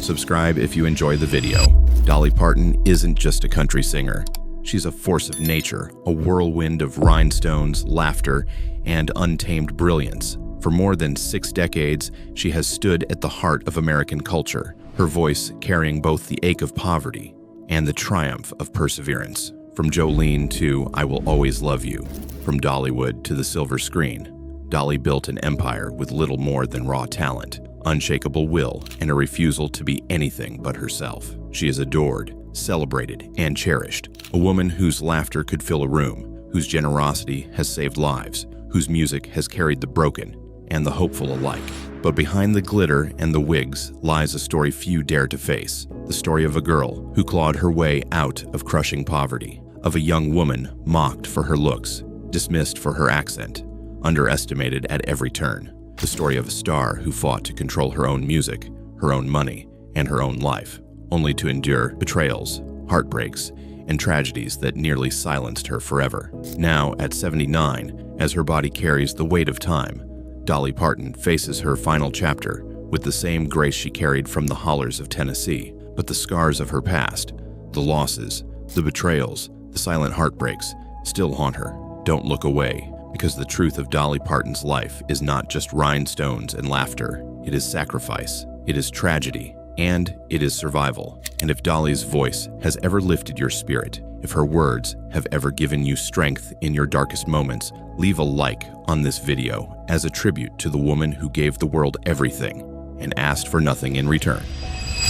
Subscribe if you enjoy the video. Dolly Parton isn't just a country singer. She's a force of nature, a whirlwind of rhinestones, laughter, and untamed brilliance. For more than 6 decades, she has stood at the heart of American culture, her voice carrying both the ache of poverty and the triumph of perseverance. From Jolene to I Will Always Love You, from Dollywood to the silver screen, Dolly built an empire with little more than raw talent, unshakable will, and a refusal to be anything but herself. She is adored, celebrated, and cherished, a woman whose laughter could fill a room, whose generosity has saved lives, whose music has carried the broken and the hopeful alike. But behind the glitter and the wigs lies a story few dare to face, the story of a girl who clawed her way out of crushing poverty, of a young woman mocked for her looks, dismissed for her accent, underestimated at every turn, the story of a star who fought to control her own music, her own money, and her own life, only to endure betrayals, heartbreaks, and tragedies that nearly silenced her forever. Now, at 79, as her body carries the weight of time, Dolly Parton faces her final chapter with the same grace she carried from the hollers of Tennessee, but the scars of her past, the losses, the betrayals, the silent heartbreaks, still haunt her. Don't look away, because the truth of Dolly Parton's life is not just rhinestones and laughter. It is sacrifice, it is tragedy, and it is survival. And if Dolly's voice has ever lifted your spirit, if her words have ever given you strength in your darkest moments, leave a like on this video as a tribute to the woman who gave the world everything and asked for nothing in return.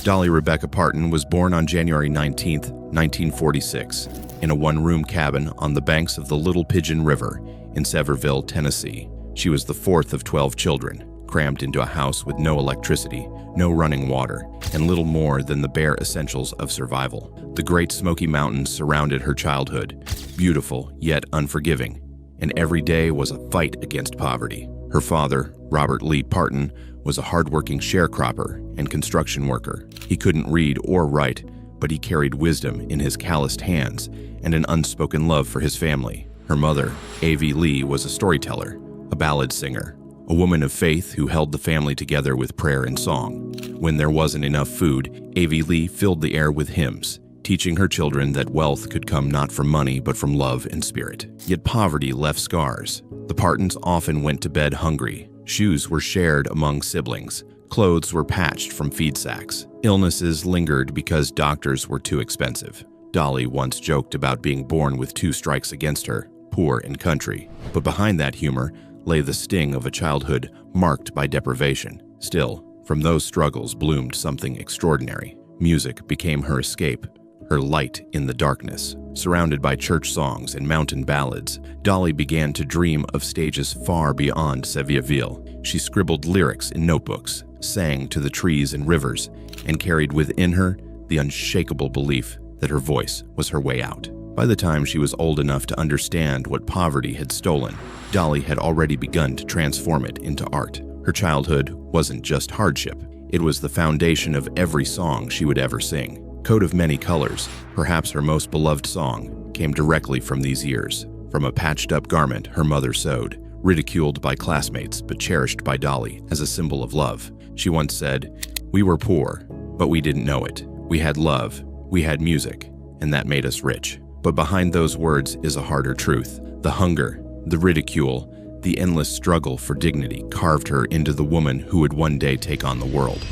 Dolly Rebecca Parton was born on January 19, 1946, in a one-room cabin on the banks of the Little Pigeon River in Sevierville, Tennessee. She was the fourth of 12 children, crammed into a house with no electricity, no running water, and little more than the bare essentials of survival. The Great Smoky Mountains surrounded her childhood, beautiful yet unforgiving, and every day was a fight against poverty. Her father, Robert Lee Parton, was a hard-working sharecropper and construction worker. He couldn't read or write, but he carried wisdom in his calloused hands and an unspoken love for his family. Her mother, A.V. Lee, was a storyteller, a ballad singer, a woman of faith who held the family together with prayer and song. When there wasn't enough food, A.V. Lee filled the air with hymns, teaching her children that wealth could come not from money but from love and spirit. Yet poverty left scars. The Partons often went to bed hungry. Shoes were shared among siblings. Clothes were patched from feed sacks. Illnesses lingered because doctors were too expensive. Dolly once joked about being born with 2 strikes against her, poor and country. But behind that humor lay the sting of a childhood marked by deprivation. Still, from those struggles bloomed something extraordinary. Music became her escape, her light in the darkness. Surrounded by church songs and mountain ballads, Dolly began to dream of stages far beyond Sevierville. She scribbled lyrics in notebooks, sang to the trees and rivers, and carried within her the unshakable belief that her voice was her way out. By the time she was old enough to understand what poverty had stolen, Dolly had already begun to transform it into art. Her childhood wasn't just hardship. It was the foundation of every song she would ever sing. Coat of Many Colors, perhaps her most beloved song, came directly from these years. From a patched-up garment her mother sewed, ridiculed by classmates but cherished by Dolly as a symbol of love. She once said, "We were poor, but we didn't know it. We had love, we had music, and that made us rich." But behind those words is a harder truth. The hunger, the ridicule, the endless struggle for dignity carved her into the woman who would one day take on the world.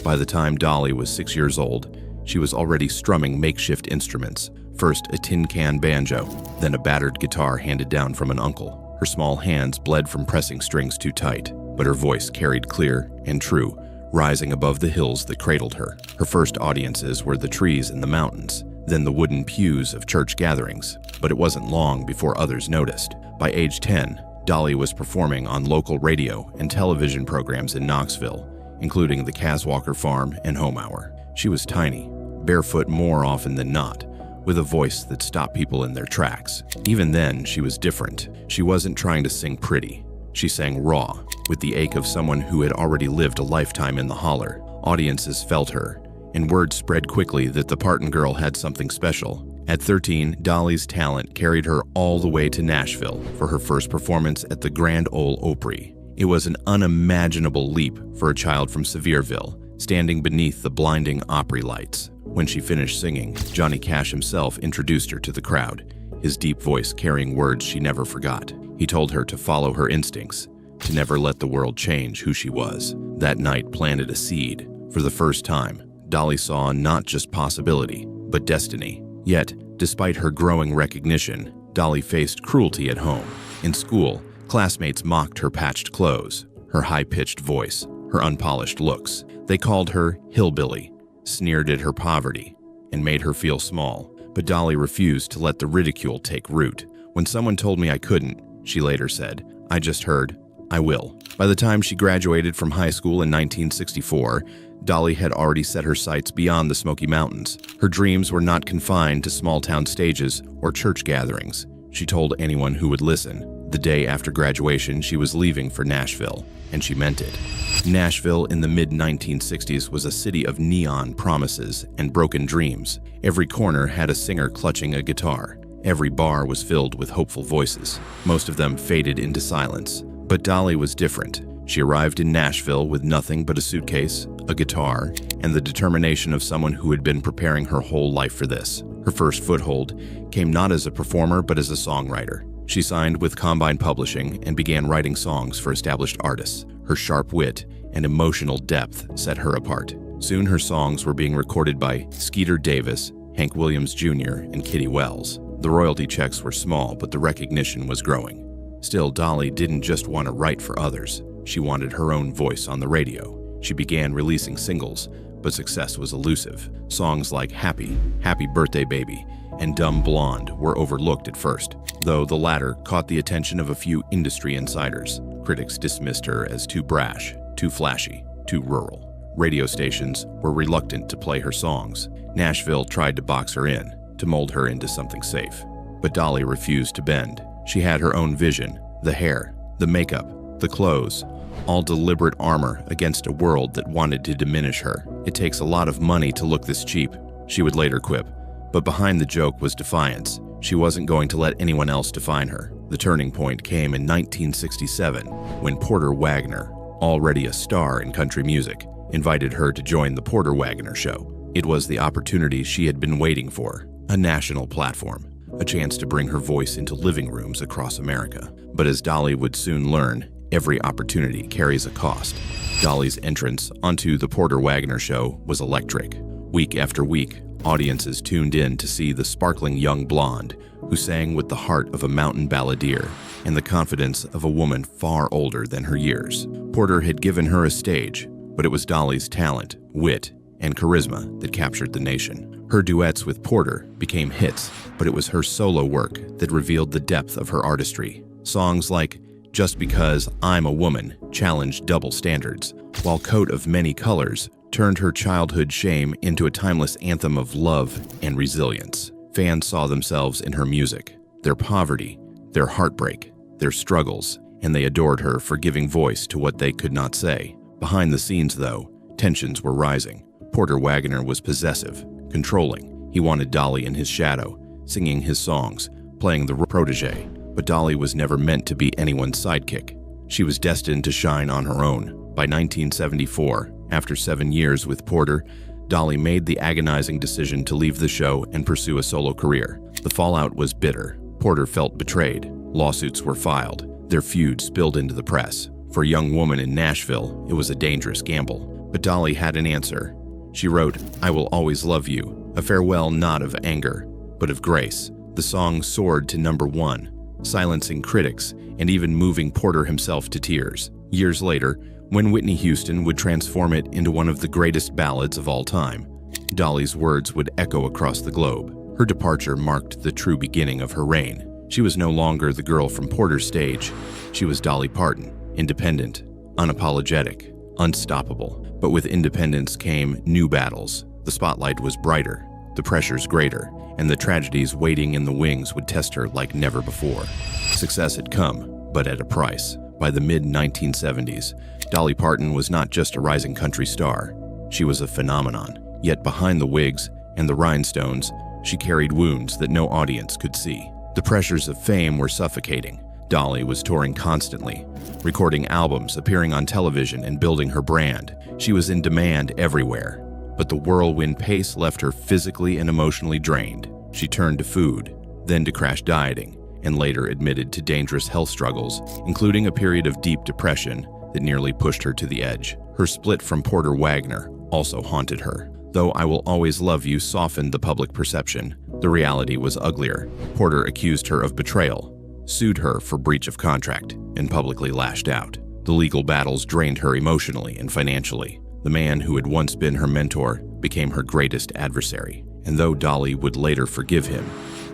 By the time Dolly was 6 years old, she was already strumming makeshift instruments, first a tin can banjo, then a battered guitar handed down from an uncle. Her small hands bled from pressing strings too tight, but her voice carried clear and true, rising above the hills that cradled her. Her first audiences were the trees in the mountains, then the wooden pews of church gatherings, but it wasn't long before others noticed. By age 10, Dolly was performing on local radio and television programs in Knoxville, including the Caswalker Farm and Home Hour. She was tiny, barefoot more often than not, with a voice that stopped people in their tracks. Even then, she was different. She wasn't trying to sing pretty. She sang raw, with the ache of someone who had already lived a lifetime in the holler. Audiences felt her, and word spread quickly that the Parton girl had something special. At 13, Dolly's talent carried her all the way to Nashville for her first performance at the Grand Ole Opry. It was an unimaginable leap for a child from Sevierville, standing beneath the blinding Opry lights. When she finished singing, Johnny Cash himself introduced her to the crowd, his deep voice carrying words she never forgot. He told her to follow her instincts, to never let the world change who she was. That night planted a seed. For the first time, Dolly saw not just possibility, but destiny. Yet, despite her growing recognition, Dolly faced cruelty at home. In school, classmates mocked her patched clothes, her high-pitched voice, her unpolished looks. They called her hillbilly, sneered at her poverty, and made her feel small. But Dolly refused to let the ridicule take root. When someone told me I couldn't, she later said, I just heard, I will. By the time she graduated from high school in 1964, Dolly had already set her sights beyond the Smoky Mountains. Her dreams were not confined to small-town stages or church gatherings. She told anyone who would listen. The day after graduation, she was leaving for Nashville, and she meant it. Nashville in the mid-1960s was a city of neon promises and broken dreams. Every corner had a singer clutching a guitar. Every bar was filled with hopeful voices. Most of them faded into silence. But Dolly was different. She arrived in Nashville with nothing but a suitcase, a guitar, and the determination of someone who had been preparing her whole life for this. Her first foothold came not as a performer but as a songwriter. She signed with Combine Publishing and began writing songs for established artists. Her sharp wit and emotional depth set her apart. Soon her songs were being recorded by Skeeter Davis, Hank Williams Jr., and Kitty Wells. The royalty checks were small, but the recognition was growing. Still, Dolly didn't just want to write for others. She wanted her own voice on the radio. She began releasing singles, but success was elusive. Songs like Happy, Happy Birthday Baby, and Dumb Blonde were overlooked at first, though the latter caught the attention of a few industry insiders. Critics dismissed her as too brash, too flashy, too rural. Radio stations were reluctant to play her songs. Nashville tried to box her in, to mold her into something safe. But Dolly refused to bend. She had her own vision, the hair, the makeup, the clothes, all deliberate armor against a world that wanted to diminish her. It takes a lot of money to look this cheap, she would later quip. But behind the joke was defiance. She wasn't going to let anyone else define her. The turning point came in 1967 when Porter Wagoner, already a star in country music, invited her to join the Porter Wagoner Show. It was the opportunity she had been waiting for, a national platform, a chance to bring her voice into living rooms across America. But as Dolly would soon learn, every opportunity carries a cost. Dolly's entrance onto the Porter Wagoner Show was electric. Week after week, audiences tuned in to see the sparkling young blonde who sang with the heart of a mountain balladeer and the confidence of a woman far older than her years. Porter had given her a stage, but it was Dolly's talent, wit, and charisma that captured the nation. Her duets with Porter became hits, but it was her solo work that revealed the depth of her artistry. Songs like Just Because I'm a Woman challenged double standards, while Coat of Many Colors turned her childhood shame into a timeless anthem of love and resilience. Fans saw themselves in her music, their poverty, their heartbreak, their struggles, and they adored her for giving voice to what they could not say. Behind the scenes, though, tensions were rising. Porter Wagoner was possessive, controlling. He wanted Dolly in his shadow, singing his songs, playing the protege. But Dolly was never meant to be anyone's sidekick. She was destined to shine on her own. By 1974, after 7 years with Porter, Dolly made the agonizing decision to leave the show and pursue a solo career. The fallout was bitter. Porter felt betrayed. Lawsuits were filed. Their feud spilled into the press. For a young woman in Nashville, it was a dangerous gamble. But Dolly had an answer. She wrote, I Will Always Love You, a farewell not of anger, but of grace. The song soared to #1, silencing critics and even moving Porter himself to tears. Years later, when Whitney Houston would transform it into one of the greatest ballads of all time, Dolly's words would echo across the globe. Her departure marked the true beginning of her reign. She was no longer the girl from Porter's stage. She was Dolly Parton, independent, unapologetic, unstoppable. But with independence came new battles. The spotlight was brighter, the pressures greater, and the tragedies waiting in the wings would test her like never before. Success had come, but at a price. By the mid-1970s, Dolly Parton was not just a rising country star. She was a phenomenon. Yet behind the wigs and the rhinestones, she carried wounds that no audience could see. The pressures of fame were suffocating. Dolly was touring constantly, recording albums, appearing on television, and building her brand. She was in demand everywhere. But the whirlwind pace left her physically and emotionally drained. She turned to food, then to crash dieting, and later admitted to dangerous health struggles, including a period of deep depression that nearly pushed her to the edge. Her split from Porter Wagoner also haunted her. Though "I Will Always Love You" softened the public perception, the reality was uglier. Porter accused her of betrayal, sued her for breach of contract, and publicly lashed out. The legal battles drained her emotionally and financially. The man who had once been her mentor became her greatest adversary. And though Dolly would later forgive him,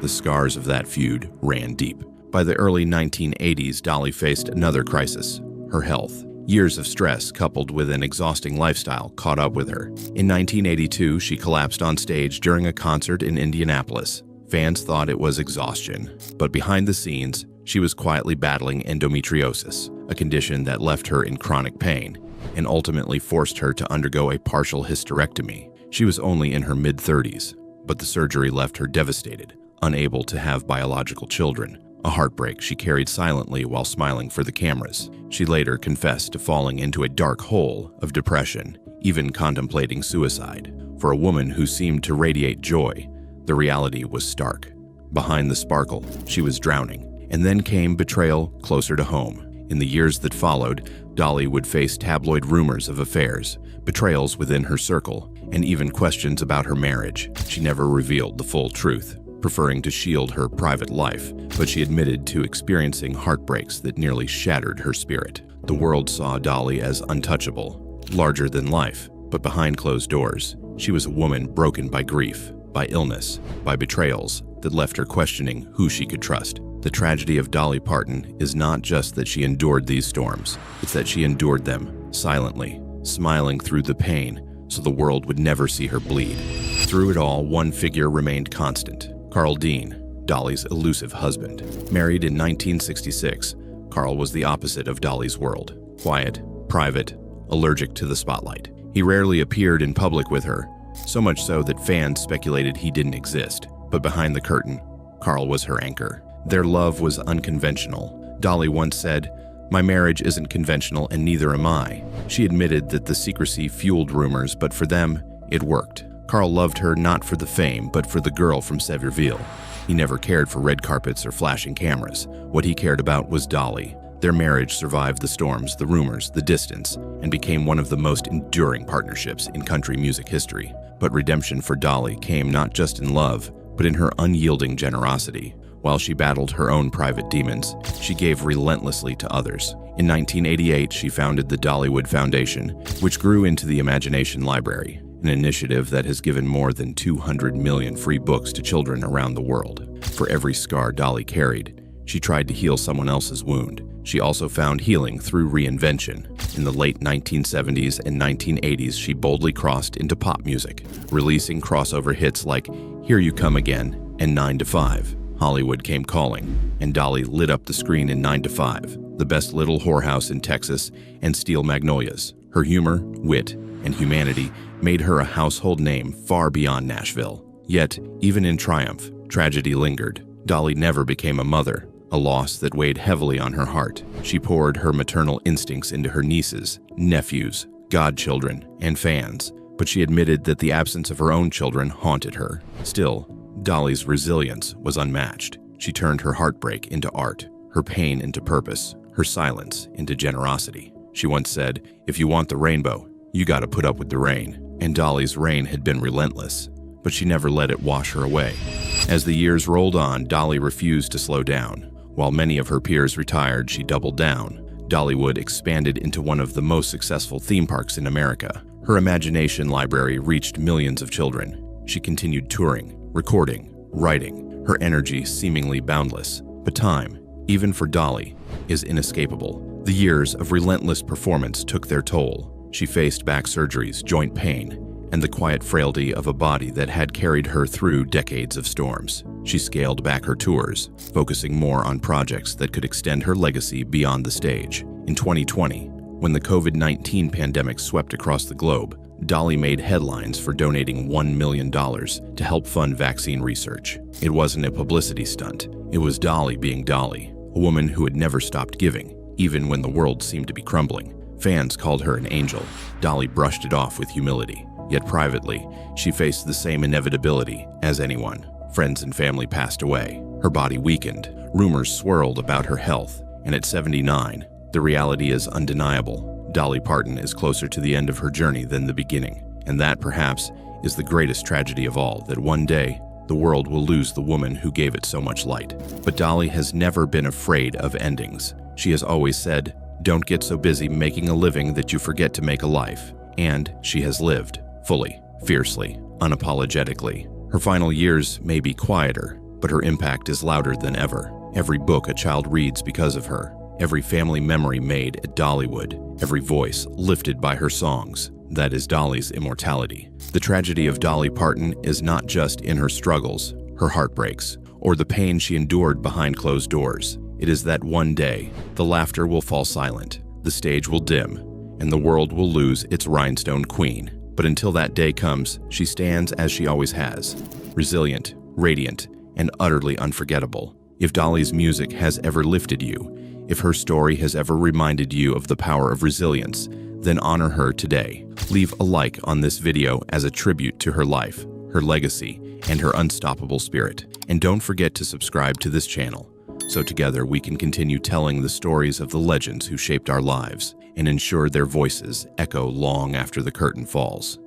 the scars of that feud ran deep. By the early 1980s, Dolly faced another crisis: her health. Years of stress coupled with an exhausting lifestyle caught up with her. In 1982, she collapsed on stage during a concert in Indianapolis. Fans thought it was exhaustion, but behind the scenes, she was quietly battling endometriosis, a condition that left her in chronic pain and ultimately forced her to undergo a partial hysterectomy. She was only in her mid-30s, but the surgery left her devastated, unable to have biological children, a heartbreak she carried silently while smiling for the cameras. She later confessed to falling into a dark hole of depression, even contemplating suicide. For a woman who seemed to radiate joy, the reality was stark. Behind the sparkle, she was drowning. And then came betrayal closer to home. In the years that followed, Dolly would face tabloid rumors of affairs, betrayals within her circle, and even questions about her marriage. She never revealed the full truth, preferring to shield her private life, but she admitted to experiencing heartbreaks that nearly shattered her spirit. The world saw Dolly as untouchable, larger than life, but behind closed doors, she was a woman broken by grief, by illness, by betrayals that left her questioning who she could trust. The tragedy of Dolly Parton is not just that she endured these storms, it's that she endured them silently, smiling through the pain so the world would never see her bleed. Through it all, one figure remained constant: Carl Dean, Dolly's elusive husband. Married in 1966, Carl was the opposite of Dolly's world: quiet, private, allergic to the spotlight. He rarely appeared in public with her, so much so that fans speculated he didn't exist. But behind the curtain, Carl was her anchor. Their love was unconventional. Dolly once said, "My marriage isn't conventional and neither am I." She admitted that the secrecy fueled rumors, but for them, it worked. Carl loved her not for the fame, but for the girl from Sevierville. He never cared for red carpets or flashing cameras. What he cared about was Dolly. Their marriage survived the storms, the rumors, the distance, and became one of the most enduring partnerships in country music history. But redemption for Dolly came not just in love, but in her unyielding generosity. While she battled her own private demons, she gave relentlessly to others. In 1988, she founded the Dollywood Foundation, which grew into the Imagination Library, an initiative that has given more than 200 million free books to children around the world. For every scar Dolly carried, she tried to heal someone else's wound. She also found healing through reinvention. In the late 1970s and 1980s, she boldly crossed into pop music, releasing crossover hits like "Here You Come Again" and "9 to 5. Hollywood came calling, and Dolly lit up the screen in 9 to 5, The Best Little Whorehouse in Texas, and Steel Magnolias. Her humor, wit, and humanity made her a household name far beyond Nashville. Yet, even in triumph, tragedy lingered. Dolly never became a mother, a loss that weighed heavily on her heart. She poured her maternal instincts into her nieces, nephews, godchildren, and fans, but she admitted that the absence of her own children haunted her. Still, Dolly's resilience was unmatched. She turned her heartbreak into art, her pain into purpose, her silence into generosity. She once said, "If you want the rainbow, you gotta put up with the rain." And Dolly's reign had been relentless, but she never let it wash her away. As the years rolled on, Dolly refused to slow down. While many of her peers retired, she doubled down. Dollywood expanded into one of the most successful theme parks in America. Her Imagination Library reached millions of children. She continued touring, recording, writing, her energy seemingly boundless. But time, even for Dolly, is inescapable. The years of relentless performance took their toll. She faced back surgeries, joint pain, and the quiet frailty of a body that had carried her through decades of storms. She scaled back her tours, focusing more on projects that could extend her legacy beyond the stage. In 2020, when the COVID-19 pandemic swept across the globe, Dolly made headlines for donating $1 million to help fund vaccine research. It wasn't a publicity stunt. It was Dolly being Dolly, a woman who had never stopped giving, even when the world seemed to be crumbling. Fans called her an angel. Dolly brushed it off with humility. Yet privately, she faced the same inevitability as anyone. Friends and family passed away. Her body weakened. Rumors swirled about her health. And at 79, the reality is undeniable. Dolly Parton is closer to the end of her journey than the beginning. And that, perhaps, is the greatest tragedy of all, that one day, the world will lose the woman who gave it so much light. But Dolly has never been afraid of endings. She has always said, "Don't get so busy making a living that you forget to make a life." And she has lived, fully, fiercely, unapologetically. Her final years may be quieter, but her impact is louder than ever. Every book a child reads because of her. Every family memory made at Dollywood. Every voice lifted by her songs. That is Dolly's immortality. The tragedy of Dolly Parton is not just in her struggles, her heartbreaks, or the pain she endured behind closed doors. It is that one day, the laughter will fall silent, the stage will dim, and the world will lose its rhinestone queen. But until that day comes, she stands as she always has, resilient, radiant, and utterly unforgettable. If Dolly's music has ever lifted you, if her story has ever reminded you of the power of resilience, then honor her today. Leave a like on this video as a tribute to her life, her legacy, and her unstoppable spirit. And don't forget to subscribe to this channel, so together we can continue telling the stories of the legends who shaped our lives and ensure their voices echo long after the curtain falls.